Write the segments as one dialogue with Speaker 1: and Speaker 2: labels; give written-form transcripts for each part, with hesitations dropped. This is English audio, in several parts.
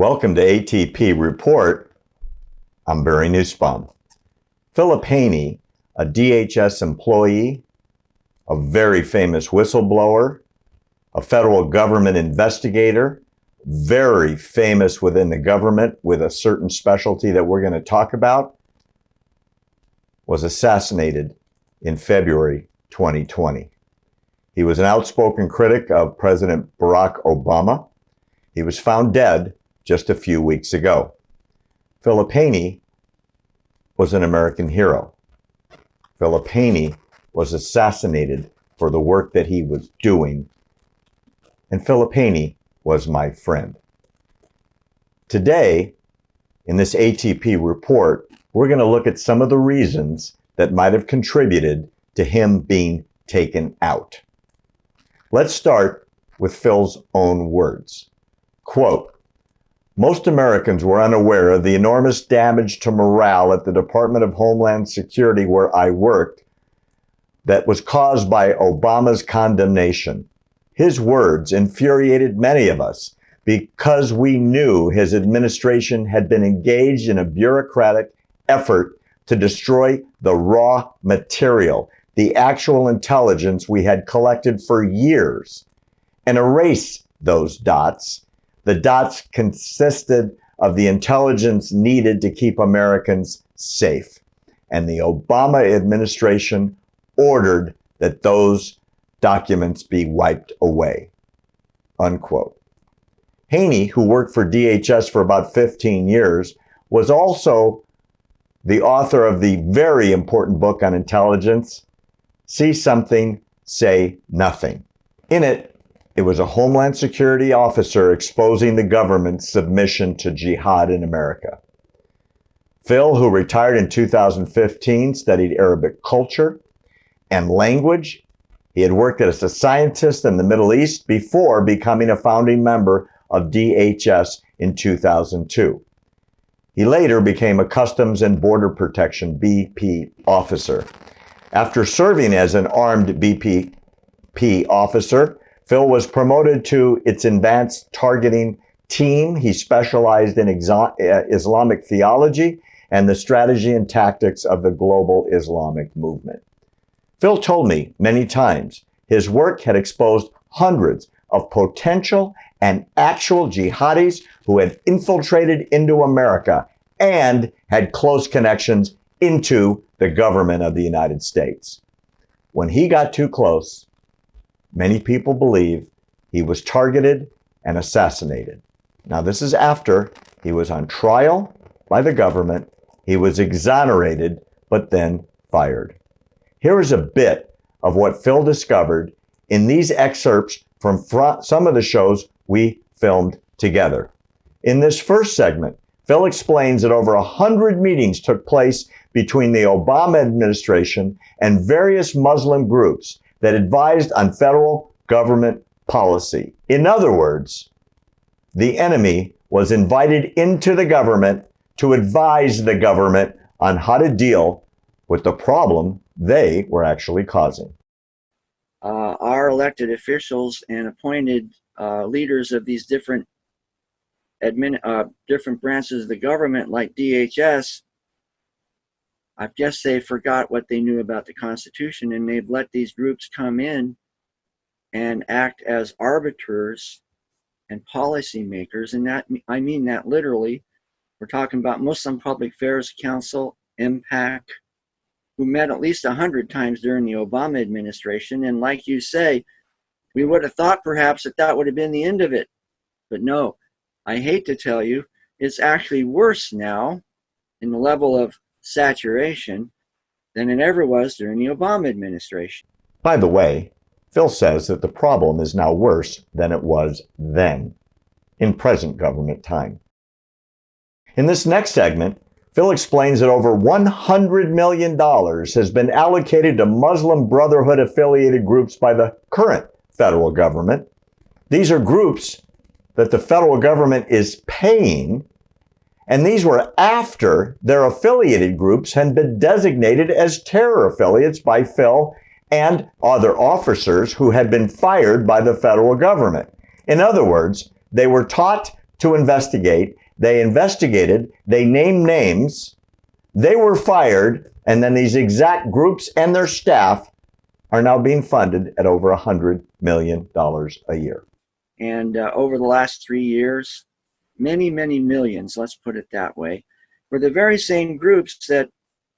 Speaker 1: Welcome to ATP Report. I'm Barry Nussbaum. Philip Haney, a DHS employee, a very famous whistleblower, a federal government investigator, very famous within the government with a certain specialty that we're going to talk about, was assassinated in February 2020. He was an outspoken critic of President Barack Obama. He was found dead just a few weeks ago. Philip Haney was an American hero. Philip Haney was assassinated for the work that he was doing. And Philip Haney was my friend. Today, in this ATP report, we're going to look at some of the reasons that might have contributed to him being taken out. Let's start with Phil's own words. Quote, "Most Americans were unaware of the enormous damage to morale at the Department of Homeland Security where I worked that was caused by Obama's condemnation. His words infuriated many of us because we knew his administration had been engaged in a bureaucratic effort to destroy the raw material, the actual intelligence we had collected for years, and erase those dots. The dots consisted of the intelligence needed to keep Americans safe. And the Obama administration ordered that those documents be wiped away." Unquote. Haney, who worked for DHS for about 15 years, was also the author of the very important book on intelligence, See Something, Say Nothing. In it, it was a Homeland Security officer exposing the government's submission to jihad in America. Phil, who retired in 2015, studied Arabic culture and language. He had worked as a scientist in the Middle East before becoming a founding member of DHS in 2002. He later became a Customs and Border Protection BP officer. After serving as an armed BP officer, Phil was promoted to its advanced targeting team. He specialized in Islamic theology and the strategy and tactics of the global Islamic movement. Phil told me many times his work had exposed hundreds of potential and actual jihadis who had infiltrated into America and had close connections into the government of the United States. When he got too close, many people believe he was targeted and assassinated. Now, this is after he was on trial by the government. He was exonerated, but then fired. Here is a bit of what Phil discovered in these excerpts from some of the shows we filmed together. In this first segment, Phil explains that over 100 meetings took place between the Obama administration and various Muslim groups that advised on federal government policy. In other words, the enemy was invited into the government to advise the government on how to deal with the problem they were actually causing.
Speaker 2: Our elected officials and appointed leaders of these different branches of the government, like DHS, I guess they forgot what they knew about the Constitution, and they've let these groups come in and act as arbiters and policymakers. And that, I mean that literally. We're talking about Muslim Public Affairs Council, MPAC, who met at least 100 times during the Obama administration. And like you say, we would have thought perhaps that would have been the end of it. But no, I hate to tell you, it's actually worse now in the level of saturation than it ever was during the Obama administration.
Speaker 1: By the way, Phil says that the problem is now worse than it was then, in present government time. In this next segment, Phil explains that over $100 million has been allocated to Muslim Brotherhood affiliated groups by the current federal government. These are groups that the federal government is paying, and these were after their affiliated groups had been designated as terror affiliates by Phil and other officers who had been fired by the federal government. In other words, they were taught to investigate. They investigated, they named names, they were fired, and then these exact groups and their staff are now being funded at over $100 million a year.
Speaker 2: And over the last 3 years, many, many millions, let's put it that way, were the very same groups that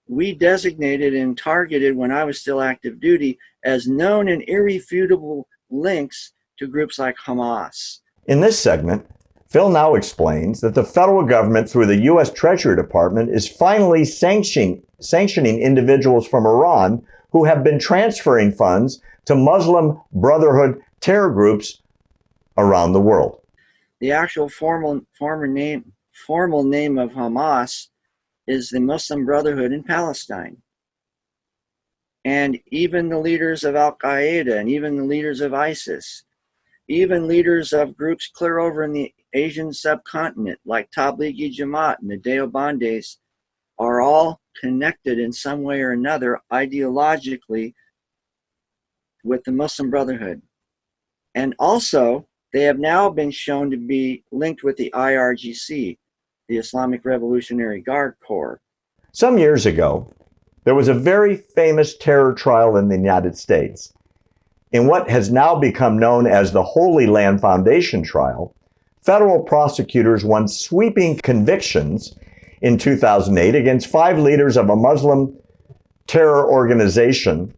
Speaker 2: we designated and targeted when I was still active duty as known and irrefutable links to groups like Hamas.
Speaker 1: In this segment, Phil now explains that the federal government, through the U.S. Treasury Department, is finally sanctioning individuals from Iran who have been transferring funds to Muslim Brotherhood terror groups around the world.
Speaker 2: The actual formal name of Hamas is the Muslim Brotherhood in Palestine. And even the leaders of Al-Qaeda and even the leaders of ISIS, even leaders of groups clear over in the Asian subcontinent like Tablighi Jamaat and the Deobandis are all connected in some way or another ideologically with the Muslim Brotherhood. And also, they have now been shown to be linked with the IRGC, the Islamic Revolutionary Guard Corps.
Speaker 1: Some years ago, there was a very famous terror trial in the United States. In what has now become known as the Holy Land Foundation trial, federal prosecutors won sweeping convictions in 2008 against 5 leaders of a Muslim terror organization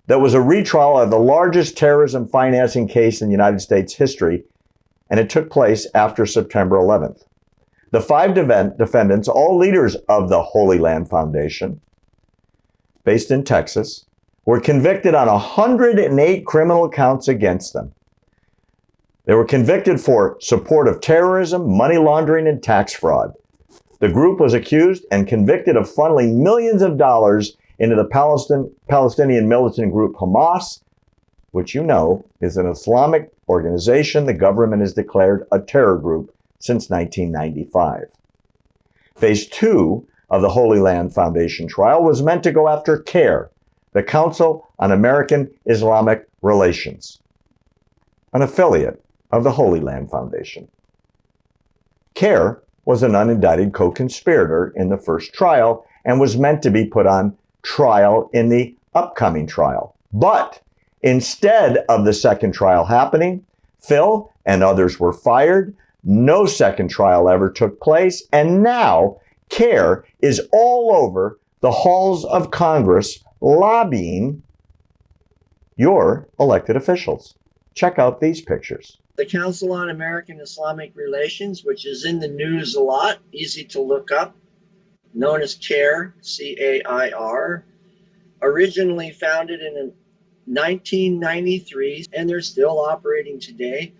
Speaker 1: that was a retrial of the largest terrorism financing case in United States history, and it took place after September 11th. The 5 defendants, all leaders of the Holy Land Foundation, based in Texas, were convicted on 108 criminal counts against them. They were convicted for support of terrorism, money laundering, and tax fraud. The group was accused and convicted of funneling millions of dollars into the Palestinian militant group Hamas, which you know is an Islamic organization the government has declared a terror group since 1995. Phase 2 of the Holy Land Foundation trial was meant to go after CARE, the Council on American Islamic Relations, an affiliate of the Holy Land Foundation. CARE was an unindicted co-conspirator in the first trial and was meant to be put on trial in the upcoming trial. But instead of the second trial happening, Phil and others were fired. No second trial ever took place. And now CARE is all over the halls of Congress lobbying your elected officials. Check out these pictures.
Speaker 2: The Council on American Islamic Relations, which is in the news a lot, easy to look up, known as CAIR, C-A-I-R, originally founded in 1993, and they're still operating today.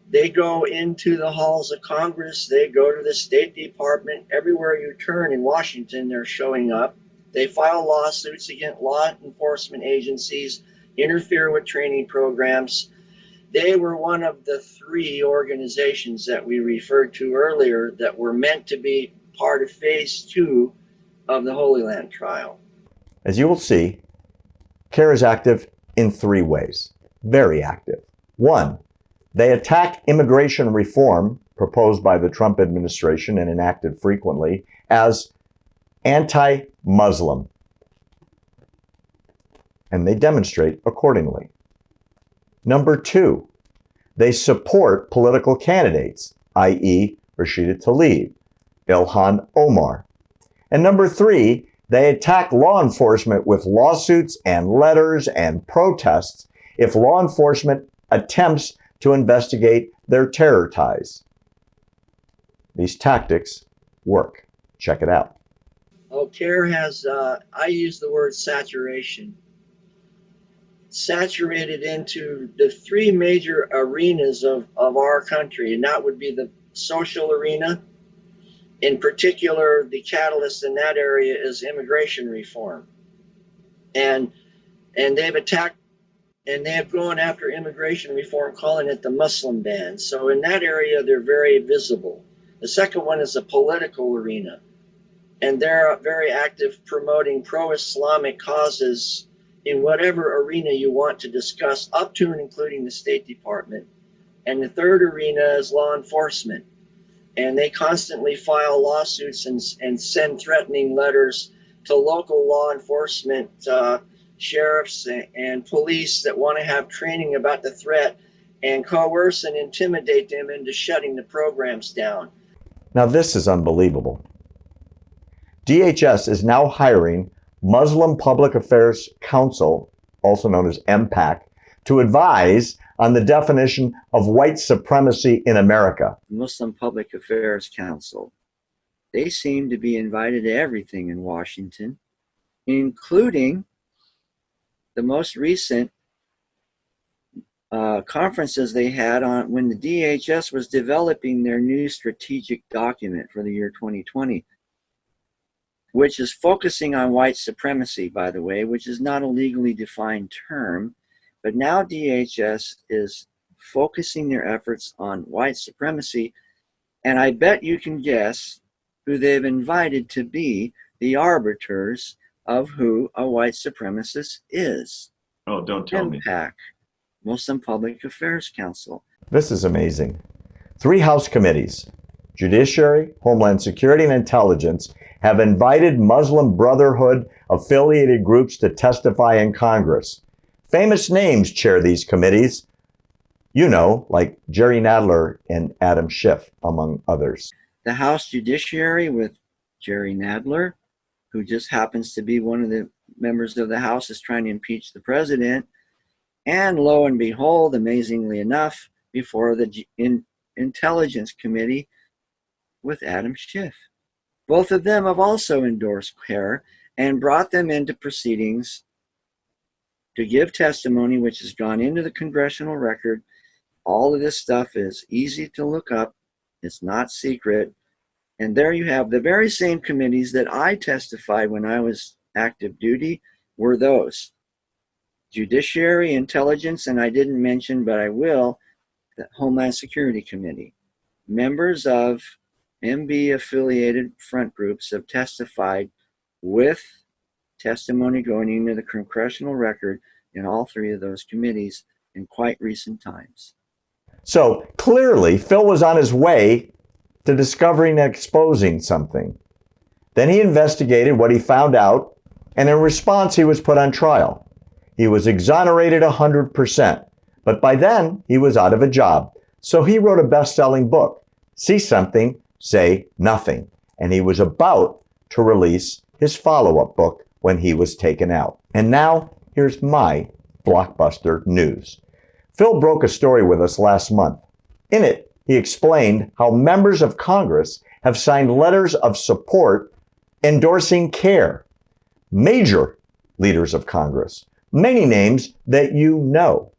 Speaker 2: They go into the halls of Congress, they go to the State Department, everywhere you turn in Washington, they're showing up. They file lawsuits against law enforcement agencies, interfere with training programs. They were one of the 3 organizations that we referred to earlier that were meant to be part of phase 2 of the Holy Land trial.
Speaker 1: As you will see, CARE is active in 3 ways. Very active. 1, they attack immigration reform proposed by the Trump administration and enacted frequently as anti-Muslim. And they demonstrate accordingly. Number 2, they support political candidates, i.e. Rashida Tlaib, Ilhan Omar. And number 3, they attack law enforcement with lawsuits and letters and protests if law enforcement attempts to investigate their terror ties. These tactics work. Check it out.
Speaker 2: Oh, CARE has, I use the word saturation. Saturated into the 3 major arenas of our country, and that would be the social arena. In particular, the catalyst in that area is immigration reform. And they've attacked, and they have gone after immigration reform, calling it the Muslim ban. So in that area, they're very visible. The second one is the political arena. And they're very active promoting pro-Islamic causes in whatever arena you want to discuss, up to and including the State Department. And the third arena is law enforcement. And they constantly file lawsuits and send threatening letters to local law enforcement, sheriffs and police that want to have training about the threat and coerce and intimidate them into shutting the programs down.
Speaker 1: Now, this is unbelievable. DHS is now hiring Muslim Public Affairs Council, also known as MPAC, to advise on the definition of white supremacy in America.
Speaker 2: Muslim Public Affairs Council. They seem to be invited to everything in Washington, including the most recent conferences they had on when the DHS was developing their new strategic document for the year 2020, which is focusing on white supremacy, by the way, which is not a legally defined term. But now DHS is focusing their efforts on white supremacy, and I bet you can guess who they've invited to be the arbiters of who a white supremacist is.
Speaker 3: Oh, don't tell me.
Speaker 2: MPAC, Muslim Public Affairs Council.
Speaker 1: This is amazing. 3 House committees, Judiciary, Homeland Security, and Intelligence, have invited Muslim Brotherhood affiliated groups to testify in Congress. Famous names chair these committees, you know, like Jerry Nadler and Adam Schiff, among others.
Speaker 2: The House Judiciary with Jerry Nadler, who just happens to be one of the members of the House is trying to impeach the president. And lo and behold, amazingly enough, before the Intelligence Committee with Adam Schiff. Both of them have also endorsed CARE and brought them into proceedings to give testimony, which has gone into the congressional record. All of this stuff is easy to look up. It's not secret. And there you have the very same committees that I testified when I was active duty were those. Judiciary, Intelligence, and I didn't mention, but I will, the Homeland Security Committee. Members of MB affiliated front groups have testified with testimony going into the congressional record in all 3 of those committees in quite recent times.
Speaker 1: So clearly, Phil was on his way to discovering and exposing something. Then he investigated what he found out, and in response, he was put on trial. He was exonerated 100%, but by then, he was out of a job. So he wrote a best-selling book, See Something, Say Nothing, and he was about to release his follow-up book when he was taken out. And now, here's my blockbuster news. Phil broke a story with us last month. In it, he explained how members of Congress have signed letters of support endorsing CARE. Major leaders of Congress, many names that you know.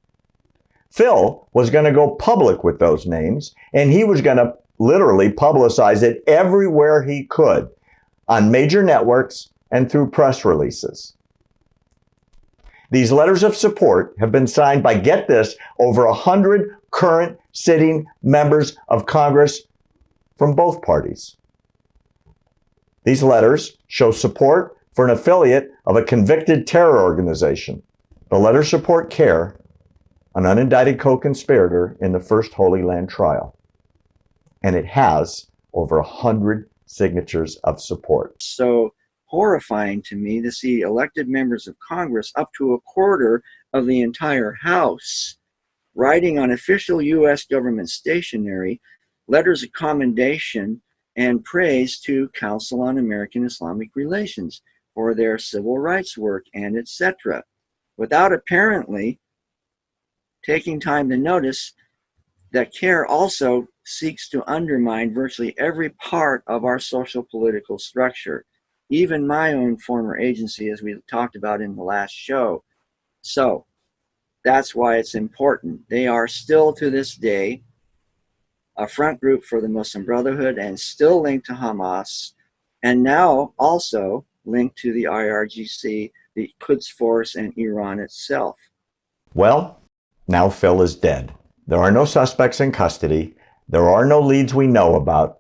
Speaker 1: Phil was going to go public with those names, and he was going to literally publicize it everywhere he could on major networks and through press releases. These letters of support have been signed by, get this, over 100 current sitting members of Congress from both parties. These letters show support for an affiliate of a convicted terror organization. The letters support CARE, an unindicted co-conspirator in the first Holy Land trial. And it has over 100 signatures of support.
Speaker 2: So horrifying to me to see elected members of Congress, up to a quarter of the entire House, writing on official U.S. government stationery letters of commendation and praise to Council on American Islamic Relations for their civil rights work and etc., without apparently taking time to notice that CARE also seeks to undermine virtually every part of our social political structure, even my own former agency, as we talked about in the last show. So that's why it's important. They are still to this day a front group for the Muslim Brotherhood and still linked to Hamas, and now also linked to the IRGC, the Quds Force, and Iran itself.
Speaker 1: Well, now Phil is dead. There are no suspects in custody. There are no leads we know about.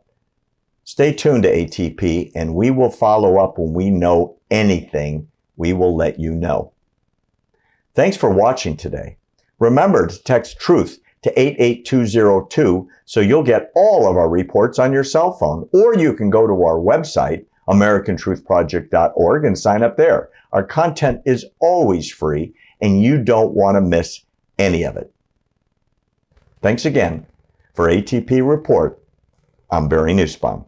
Speaker 1: Stay tuned to ATP, and we will follow up when we know anything. We will let you know. Thanks for watching today. Remember to text TRUTH to 88202 so you'll get all of our reports on your cell phone. Or you can go to our website, americantruthproject.org, and sign up there. Our content is always free, and you don't want to miss any of it. Thanks again. For ATP Report, I'm Barry Nussbaum.